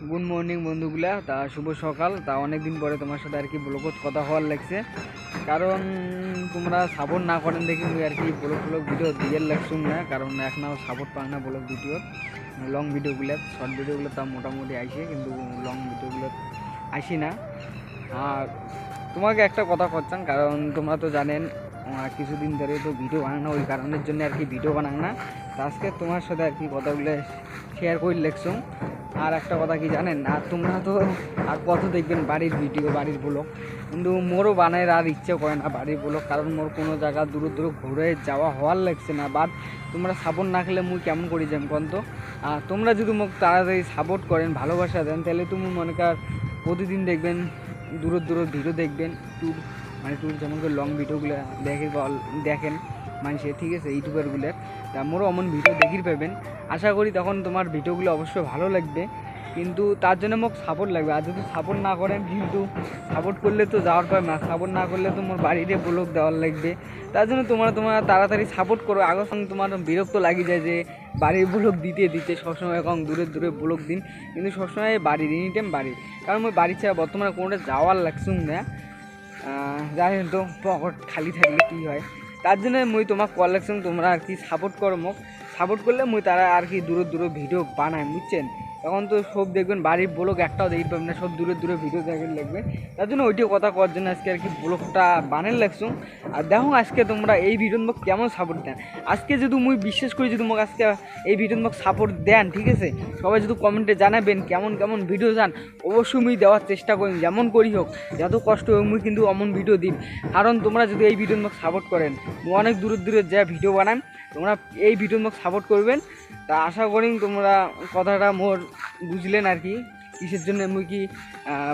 Good morning বন্ধুগুলা। তা শুভ সকাল। তা অনেক দিন পরে তোমার সাথে আর কি ব্লগত কথা হওয়ার লাগছে, কারণ তোমরা সাপোর্ট না করেন দেখি মুই আর কি ব্লগ ভিডিও দিয়ে লাগছুম না, কারণ এখনও সাপোর্ট পাই না ব্লগ ভিডিও। লং ভিডিওগুলো শর্ট ভিডিওগুলো তা মোটামুটি আইসে, কিন্তু লং ভিডিওগুলো আইসি না। আর তোমাকে একটা কথা করতাম, কারণ তোমরা তো জানেন কিছুদিন ধরে তো ভিডিও বানাং না, ওই কারণের জন্য আর কি ভিডিও বানাং না। তা আজকে তোমার সাথে আর কি কথাগুলো শেয়ার করে লেখছুম। আর একটা কথা কি জানেন, আর তোমরা তো আর কত দেখবেন বাড়ির ভিডিও, বাড়ির ব্লগ, কিন্তু মোরও বানানোর আর ইচ্ছে করে না বাড়ির ব্লগ, কারণ মোর কোনো জায়গা দূর দূর ঘুরে যাওয়া হওয়ার লাগছে না। বাট তোমরা সাপোর্ট না করলে মুই কেমন করি যাম কন তো। আর তোমরা যদি মোক তাড়াতাড়ি সাপোর্ট করেন, ভালোবাসা দেন, তাহলে তুমি মনে কর প্রতিদিন দেখবেন দূর ভিডিও দেখবেন, ট্যুর যেমন করে লং ভিডিওগুলো দেখেন মানুষে, ঠিক আছে, ইউটিউবারগুলোর। তা মোরও অমন ভিডিও দেখির পাবেন। আশা করি তখন তোমার ভিডিওগুলো অবশ্যই ভালো লাগবে, কিন্তু তার জন্য মোক সাপোর্ট লাগবে। আর যদি সাপোর্ট না করেন, কিন্তু সাপোর্ট করলে তো যাওয়ার পর না, সাপোর্ট না করলে তোমার বাড়িতে ব্লগ দেওয়ার লাগবে। তার জন্য তোমরা তাড়াতাড়ি সাপোর্ট করো। আগে সঙ্গে তোমার বিরক্ত লাগি যায় যে বাড়ির ব্লগ দিতে সবসময় এখন দূরে ব্লগ দিন, কিন্তু সবসময় বাড়ির এনি টাইম বাড়ির, কারণ ওই বাড়ি ছাড়া বর্তমানে কোনোটা যাওয়ার লাগছুম না। জানেন তো পকেট খালি থাকলে কী হয়। তার জন্য মুই তোমাক কল লাগছুম, তোমরা আর কি সাপোর্ট করো মোক। সাপোর্ট করলে মুই তারা আর কি দূরে ভিডিও বানাই, বুঝছেন। তখন তো সব দেখবেন বাড়ির ব্লগ একটাও দেখতে পাবেন না, সব দূরে ভিডিও দেখেন লাগবে। তার জন্য ওইটিও কথা করার জন্য আজকে আর কি ব্লগটা বানান লাগছুম। আর দেখো আজকে তোমরা এই ভিডিওর মোক কেমন সাপোর্ট দেন। আজকে যদি মুই বিশ্বাস করি যদি মোক আজকে এই ভিডিওর মোক সাপোর্ট দেন, ঠিক আছে, সবাই যদি কমেন্টে জানাবেন কেমন ভিডিও চান, অবশ্যই মুই দেওয়ার চেষ্টা করি, যেমন করি হোক, যত কষ্ট হোক মুই কিন্তু অমন ভিডিও দিন। কারণ তোমরা যদি এই ভিডিওর মোক সাপোর্ট করেন, মুই অনেক দূরে যা ভিডিও বানান, তোমরা এই ভিডিওর মোক সাপোর্ট করবেন। তা আশা করি তোমরা কথাটা মোর বুঝলেন আর কি, কিসের জন্য মুই কি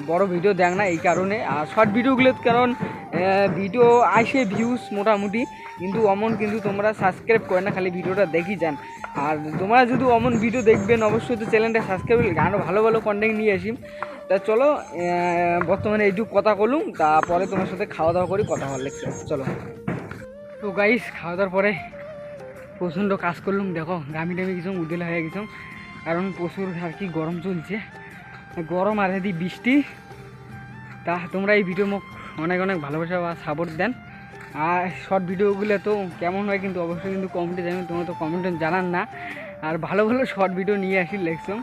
বড় ভিডিও দেখ না এই কারণে। আর শর্ট ভিডিওগুলো কারণ ভিডিও আইসে ভিউজ মোটামুটি, কিন্তু অমন কিন্তু তোমরা সাবস্ক্রাইব করে না, খালি ভিডিওটা দেখি যান। আর তোমরা যদি অমন ভিডিও দেখবেন, অবশ্যই তো চ্যানেলটা সাবস্ক্রাইব করলে আরও ভালো কন্টেন্ট নিয়ে আসি। তা চলো বর্তমানে এইটুকু কথা বলুন, তারপরে তোমার সাথে খাওয়া দাওয়া করি, কথা ভালো লাগছে। চলো তো গাইস, খাওয়া দাওয়ার পরে প্রচণ্ড কাজ করলাম। দেখো গামি কিছু উদেলা হয়ে গেছিলাম, কারণ প্রচুর আর কি গরম চলছে, গরম আর এদি বৃষ্টি। তা তোমরা এই ভিডিও মোক অনেক ভালোবাসা বা সাপোর্ট দেন। আর শর্ট ভিডিওগুলো তো কেমন হয় কিন্তু অবশ্যই কিন্তু কমেন্টে জানাবেন, তোমরা তো কমেন্টে জানান না। আর ভালো শর্ট ভিডিও নিয়ে আসি লেখছুম,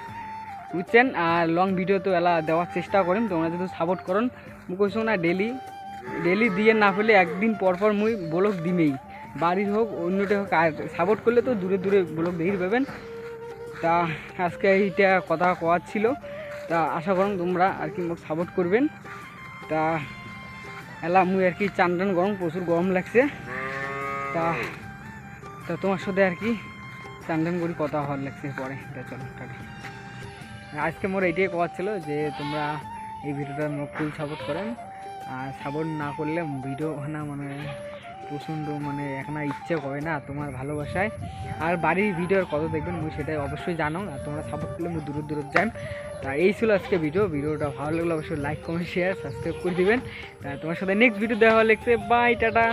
বুঝছেন। আর লং ভিডিও তো এলা দেওয়ার চেষ্টা করেন, তোমরা যদি সাপোর্ট করেন। মুই কইছো না ডেলি দিয়ে না পেলে একদিন পর মুই ব্লগ দিমেই, বাড়ির হোক অন্যটা হোক। আর সাপোর্ট করলে তো দূরে ব্লগ দেখি পাবেন। তা আজকে এইটা কথা কওয়ার ছিল। তা আশা করুন তোমরা আর কি মোক সাপোর্ট করবেন। তা এলা মুই আর কি চান গরম, প্রচুর গরম লাগছে। তা তোমার সাথে আর কি চান করি কথা হওয়ার লাগছে পরে। তা চলো টাটা। আজকে মোর এইটাই কওয়ার ছিল যে তোমরা এই ভিডিওটা মোক ফুল সাপোর্ট করেন। আর সাপোর্ট না করলে ভিডিও না প্রচণ্ড এখন ইচ্ছে করে না তোমার ভালোবাসায়। আর বাড়ির ভিডিওর কত দেখবেন মুই সেটাই অবশ্যই জানো। আর তোমরা সাপোর্ট করলে মুই দূর যান। তা এই ছিল আজকে ভিডিওটা ভালো লাগলে অবশ্যই লাইক কমেন্ট শেয়ার সাবস্ক্রাইব করে দিবেন। তা তোমার সাথে নেক্সট ভিডিও দেখা হলে বাই, টাটা।